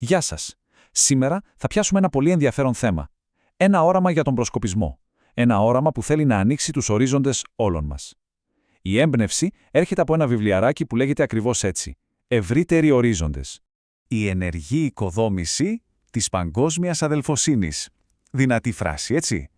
Γεια σας. Σήμερα θα πιάσουμε ένα πολύ ενδιαφέρον θέμα. Ένα όραμα για τον προσκοπισμό. Ένα όραμα που θέλει να ανοίξει τους ορίζοντες όλων μας. Η έμπνευση έρχεται από ένα βιβλιαράκι που λέγεται ακριβώς έτσι. Ευρύτεροι ορίζοντες. Η ενεργή οικοδόμηση της παγκόσμιας αδελφοσύνης. Δυνατή φράση, έτσι.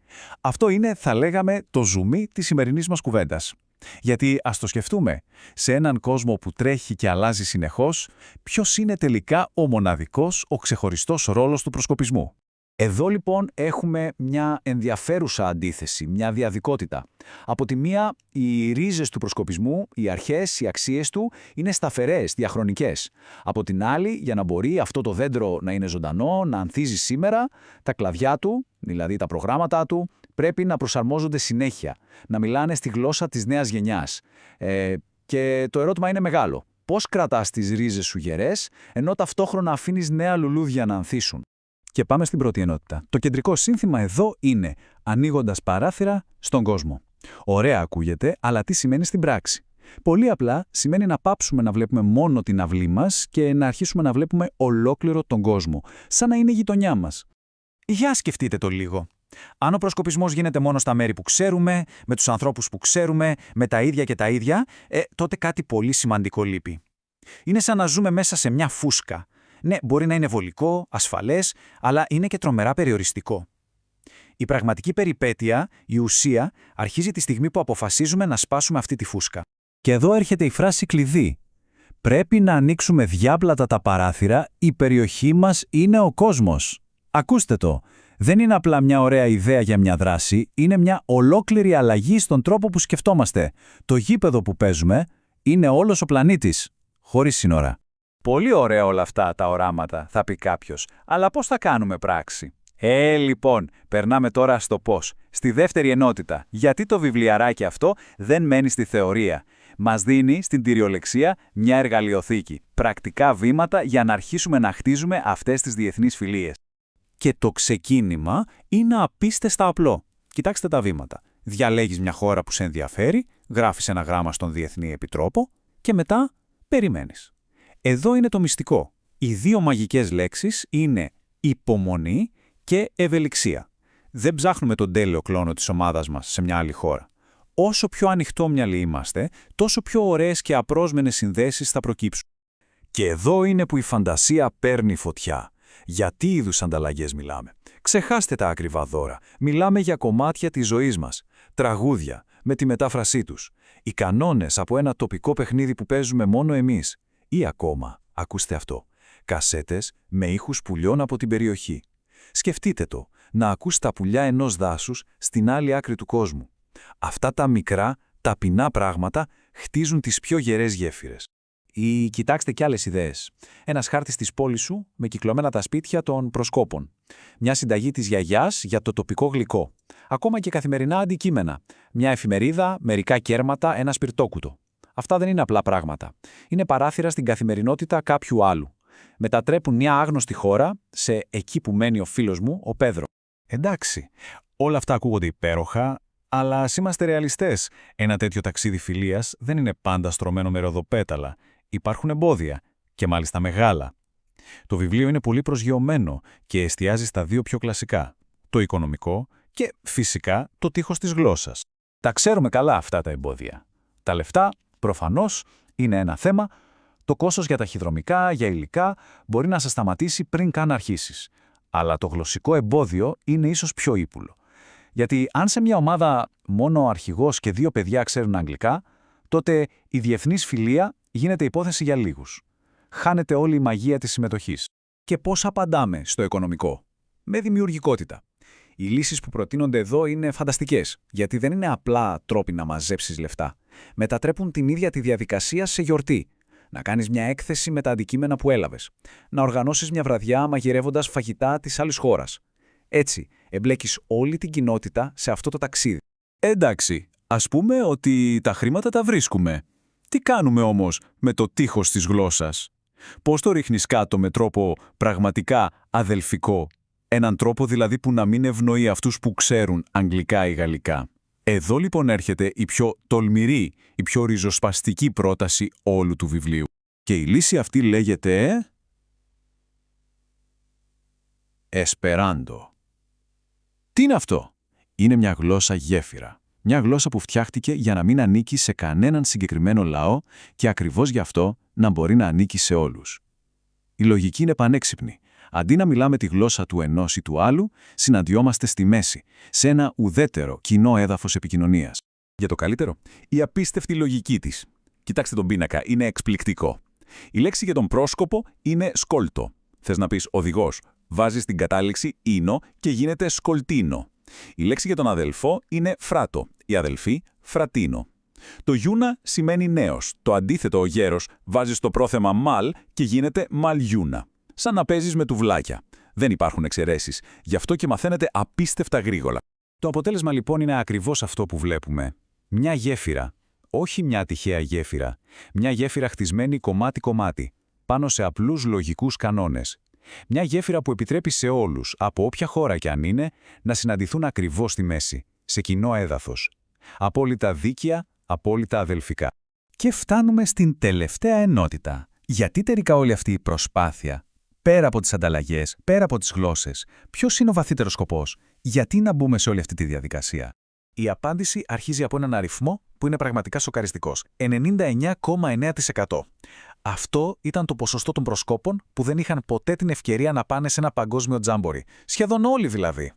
Αυτό είναι, θα λέγαμε, το ζουμί της σημερινής μας κουβέντας. Γιατί ας το σκεφτούμε, σε έναν κόσμο που τρέχει και αλλάζει συνεχώς, ποιος είναι τελικά ο μοναδικός, ο ξεχωριστός ρόλος του προσκοπισμού. Εδώ λοιπόν έχουμε μια ενδιαφέρουσα αντίθεση, μια διαδικότητα. Από τη μία, οι ρίζες του προσκοπισμού, οι αρχές, οι αξίες του είναι σταθερές, διαχρονικές. Από την άλλη, για να μπορεί αυτό το δέντρο να είναι ζωντανό, να ανθίζει σήμερα, τα κλαδιά του, δηλαδή τα προγράμματα του, πρέπει να προσαρμόζονται συνέχεια, να μιλάνε στη γλώσσα της νέας γενιάς. Και το ερώτημα είναι μεγάλο. Πώς κρατάς τις ρίζες σου γερές, ενώ ταυτόχρονα αφήνεις νέα λουλούδια να ανθίσουν? Και πάμε στην πρώτη ενότητα. Το κεντρικό σύνθημα εδώ είναι ανοίγοντας παράθυρα στον κόσμο. Ωραία ακούγεται, αλλά τι σημαίνει στην πράξη? Πολύ απλά σημαίνει να πάψουμε να βλέπουμε μόνο την αυλή μας και να αρχίσουμε να βλέπουμε ολόκληρο τον κόσμο, σαν να είναι η γειτονιά μας. Για σκεφτείτε το λίγο. Αν ο προσκοπισμός γίνεται μόνο στα μέρη που ξέρουμε, με τους ανθρώπους που ξέρουμε, με τα ίδια και τα ίδια, τότε κάτι πολύ σημαντικό λείπει. Είναι σαν να ζούμε μέσα σε μια φούσκα. Ναι, μπορεί να είναι βολικό, ασφαλές, αλλά είναι και τρομερά περιοριστικό. Η πραγματική περιπέτεια, η ουσία, αρχίζει τη στιγμή που αποφασίζουμε να σπάσουμε αυτή τη φούσκα. Και εδώ έρχεται η φράση κλειδί. Πρέπει να ανοίξουμε διάπλατα τα παράθυρα, η περιοχή μας είναι ο κόσμος. Ακούστε το. Δεν είναι απλά μια ωραία ιδέα για μια δράση, είναι μια ολόκληρη αλλαγή στον τρόπο που σκεφτόμαστε. Το γήπεδο που παίζουμε είναι όλος ο πλανήτης, χωρίς σύνορα. Πολύ ωραία όλα αυτά τα οράματα, θα πει κάποιος, αλλά πώς θα κάνουμε πράξη? Λοιπόν, περνάμε τώρα στο πώς. Στη δεύτερη ενότητα, γιατί το βιβλιαράκι αυτό δεν μένει στη θεωρία. Μας δίνει στην τυριολεξία μια εργαλειοθήκη, πρακτικά βήματα για να αρχίσουμε να χτίζουμε αυτές τις διεθνείς φιλίες. Και το ξεκίνημα είναι απίστευτα απλό. Κοιτάξτε τα βήματα. Διαλέγεις μια χώρα που σε ενδιαφέρει, γράφεις ένα γράμμα στον Διεθνή Επιτρόπο και μετά περιμένεις. Εδώ είναι το μυστικό. Οι δύο μαγικές λέξεις είναι υπομονή και ευελιξία. Δεν ψάχνουμε τον τέλειο κλόνο της ομάδας μας σε μια άλλη χώρα. Όσο πιο ανοιχτόμυαλοι είμαστε, τόσο πιο ωραίες και απρόσμενες συνδέσεις θα προκύψουν. Και εδώ είναι που η φαντασία παίρνει φωτιά. Για τι είδους ανταλλαγές μιλάμε? Ξεχάστε τα ακριβά δώρα. Μιλάμε για κομμάτια της ζωής μας. Τραγούδια, με τη μετάφρασή τους. Οι κανόνες από ένα τοπικό παιχνίδι που παίζουμε μόνο εμείς. Ή ακόμα, ακούστε αυτό, κασέτες με ήχους πουλιών από την περιοχή. Σκεφτείτε το, να ακούς τα πουλιά ενός δάσους στην άλλη άκρη του κόσμου. Αυτά τα μικρά, ταπεινά πράγματα χτίζουν τις πιο γερές γέφυρες. Ή κοιτάξτε κι άλλες ιδέες. Ένας χάρτης της πόλης σου με κυκλωμένα τα σπίτια των προσκόπων. Μια συνταγή της γιαγιάς για το τοπικό γλυκό. Ακόμα και καθημερινά αντικείμενα. Μια εφημερίδα, μερικά κέρματα, ένα σπιρτόκουτο. Αυτά δεν είναι απλά πράγματα. Είναι παράθυρα στην καθημερινότητα κάποιου άλλου. Μετατρέπουν μια άγνωστη χώρα σε εκεί που μένει ο φίλος μου, ο Πέδρο. Εντάξει, όλα αυτά ακούγονται υπέροχα, αλλά ας είμαστε ρεαλιστές. Ένα τέτοιο ταξίδι φιλίας δεν είναι πάντα στρωμένο με ροδοπέταλα. Υπάρχουν εμπόδια, και μάλιστα μεγάλα. Το βιβλίο είναι πολύ προσγειωμένο και εστιάζει στα δύο πιο κλασικά. Το οικονομικό και, φυσικά, το τείχος της γλώσσας. Τα ξέρουμε καλά αυτά τα εμπόδια. Τα λεφτά, προφανώς, είναι ένα θέμα. Το κόστος για ταχυδρομικά, για υλικά, μπορεί να σας σταματήσει πριν καν αρχίσεις. Αλλά το γλωσσικό εμπόδιο είναι ίσως πιο ύπουλο. Γιατί αν σε μια ομάδα μόνο ο αρχηγός και δύο παιδιά ξέρουν αγγλικά, τότε η διεθνής φιλία γίνεται υπόθεση για λίγους. Χάνεται όλη η μαγεία της συμμετοχής. Και πώς απαντάμε στο οικονομικό? Με δημιουργικότητα. Οι λύσεις που προτείνονται εδώ είναι φανταστικές, γιατί δεν είναι απλά τρόποι να μαζέψεις λεφτά. Μετατρέπουν την ίδια τη διαδικασία σε γιορτή. Να κάνεις μια έκθεση με τα αντικείμενα που έλαβες. Να οργανώσεις μια βραδιά μαγειρεύοντας φαγητά της άλλης χώρας. Έτσι, εμπλέκεις όλη την κοινότητα σε αυτό το ταξίδι. Εντάξει, ας πούμε ότι τα χρήματα τα βρίσκουμε. Τι κάνουμε όμως με το τείχος της γλώσσας? Πώς το ρίχνεις κάτω με τρόπο πραγματικά αδελφικό? Έναν τρόπο δηλαδή που να μην ευνοεί αυτούς που ξέρουν αγγλικά ή γαλλικά. Εδώ λοιπόν έρχεται η πιο τολμηρή, η πιο ριζοσπαστική πρόταση όλου του βιβλίου. Και η λύση αυτή λέγεται Εσπεράντο. Τι είναι αυτό? Είναι μια γλώσσα γέφυρα. Μια γλώσσα που φτιάχτηκε για να μην ανήκει σε κανέναν συγκεκριμένο λαό και ακριβώς γι' αυτό να μπορεί να ανήκει σε όλους. Η λογική είναι πανέξυπνη. Αντί να μιλάμε τη γλώσσα του ενός ή του άλλου, συναντιόμαστε στη μέση, σε ένα ουδέτερο κοινό έδαφος επικοινωνίας. Για το καλύτερο, η απίστευτη λογική της. Κοιτάξτε τον πίνακα, είναι εκπληκτικό. Η λέξη για τον πρόσκοπο είναι σκόλτο. Θες να πεις οδηγός, βάζεις την κατάληξη ίνο και γίνεται σκολτίνο. Η λέξη για τον αδελφό είναι φράτο, η αδελφή φρατίνο. Το γιούνα σημαίνει νέος, το αντίθετο ο γέρος, βάζεις το πρόθεμα μαλ και γίνεται μαλιούνα. Σαν να παίζεις με τουβλάκια. Δεν υπάρχουν εξαιρέσεις, γι' αυτό και μαθαίνετε απίστευτα γρήγορα. Το αποτέλεσμα λοιπόν είναι ακριβώς αυτό που βλέπουμε. Μια γέφυρα, όχι μια τυχαία γέφυρα, μια γέφυρα χτισμένη κομμάτι-κομμάτι, πάνω σε απλούς λογικούς κανόνες. Μια γέφυρα που επιτρέπει σε όλους, από όποια χώρα κι αν είναι, να συναντηθούν ακριβώς στη μέση, σε κοινό έδαφος. Απόλυτα δίκαια, απόλυτα αδελφικά. Και φτάνουμε στην τελευταία ενότητα. Γιατί τελικά όλη αυτή η προσπάθεια, πέρα από τις ανταλλαγές, πέρα από τις γλώσσες, ποιος είναι ο βαθύτερος σκοπός? Γιατί να μπούμε σε όλη αυτή τη διαδικασία? Η απάντηση αρχίζει από έναν αριθμό που είναι πραγματικά σοκαριστικός. 99,9%. Αυτό ήταν το ποσοστό των προσκόπων που δεν είχαν ποτέ την ευκαιρία να πάνε σε ένα παγκόσμιο τζάμπορι. Σχεδόν όλοι δηλαδή.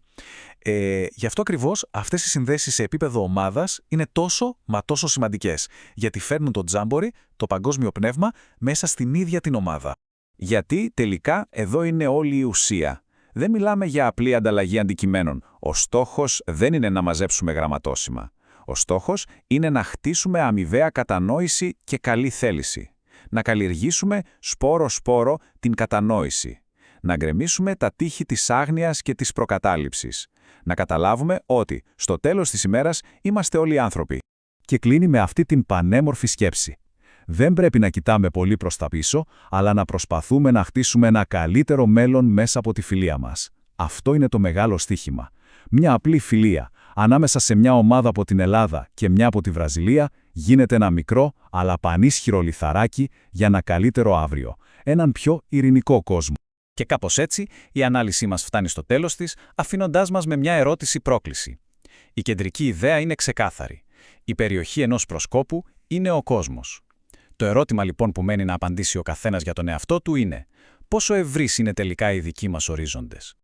Γι' αυτό ακριβώς αυτές οι συνδέσεις σε επίπεδο ομάδας είναι τόσο σημαντικές. Γιατί φέρνουν το τζάμπορι, το παγκόσμιο πνεύμα, μέσα στην ίδια την ομάδα. Γιατί τελικά εδώ είναι όλη η ουσία. Δεν μιλάμε για απλή ανταλλαγή αντικειμένων. Ο στόχος δεν είναι να μαζέψουμε γραμματόσημα. Ο στόχος είναι να χτίσουμε αμοιβαία κατανόηση και καλή θέληση. Να καλλιεργήσουμε σπόρο-σπόρο την κατανόηση. Να γκρεμίσουμε τα τείχη της άγνοιας και της προκατάληψης. Να καταλάβουμε ότι, στο τέλος της ημέρας, είμαστε όλοι άνθρωποι. Και κλείνει με αυτή την πανέμορφη σκέψη. Δεν πρέπει να κοιτάμε πολύ προς τα πίσω, αλλά να προσπαθούμε να χτίσουμε ένα καλύτερο μέλλον μέσα από τη φιλία μας. Αυτό είναι το μεγάλο στοίχημα. Μια απλή φιλία, ανάμεσα σε μια ομάδα από την Ελλάδα και μια από τη Βραζιλία, γίνεται ένα μικρό, αλλά πανίσχυρο λιθαράκι για ένα καλύτερο αύριο. Έναν πιο ειρηνικό κόσμο. Και κάπως έτσι, η ανάλυση μας φτάνει στο τέλος της, αφήνοντάς μας με μια ερώτηση-πρόκληση. Η κεντρική ιδέα είναι ξεκάθαρη. Η περιοχή ενός προσκόπου είναι ο κόσμος. Το ερώτημα λοιπόν που μένει να απαντήσει ο καθένας για τον εαυτό του είναι πόσο ευρύς είναι τελικά οι δικοί μας ορίζοντες.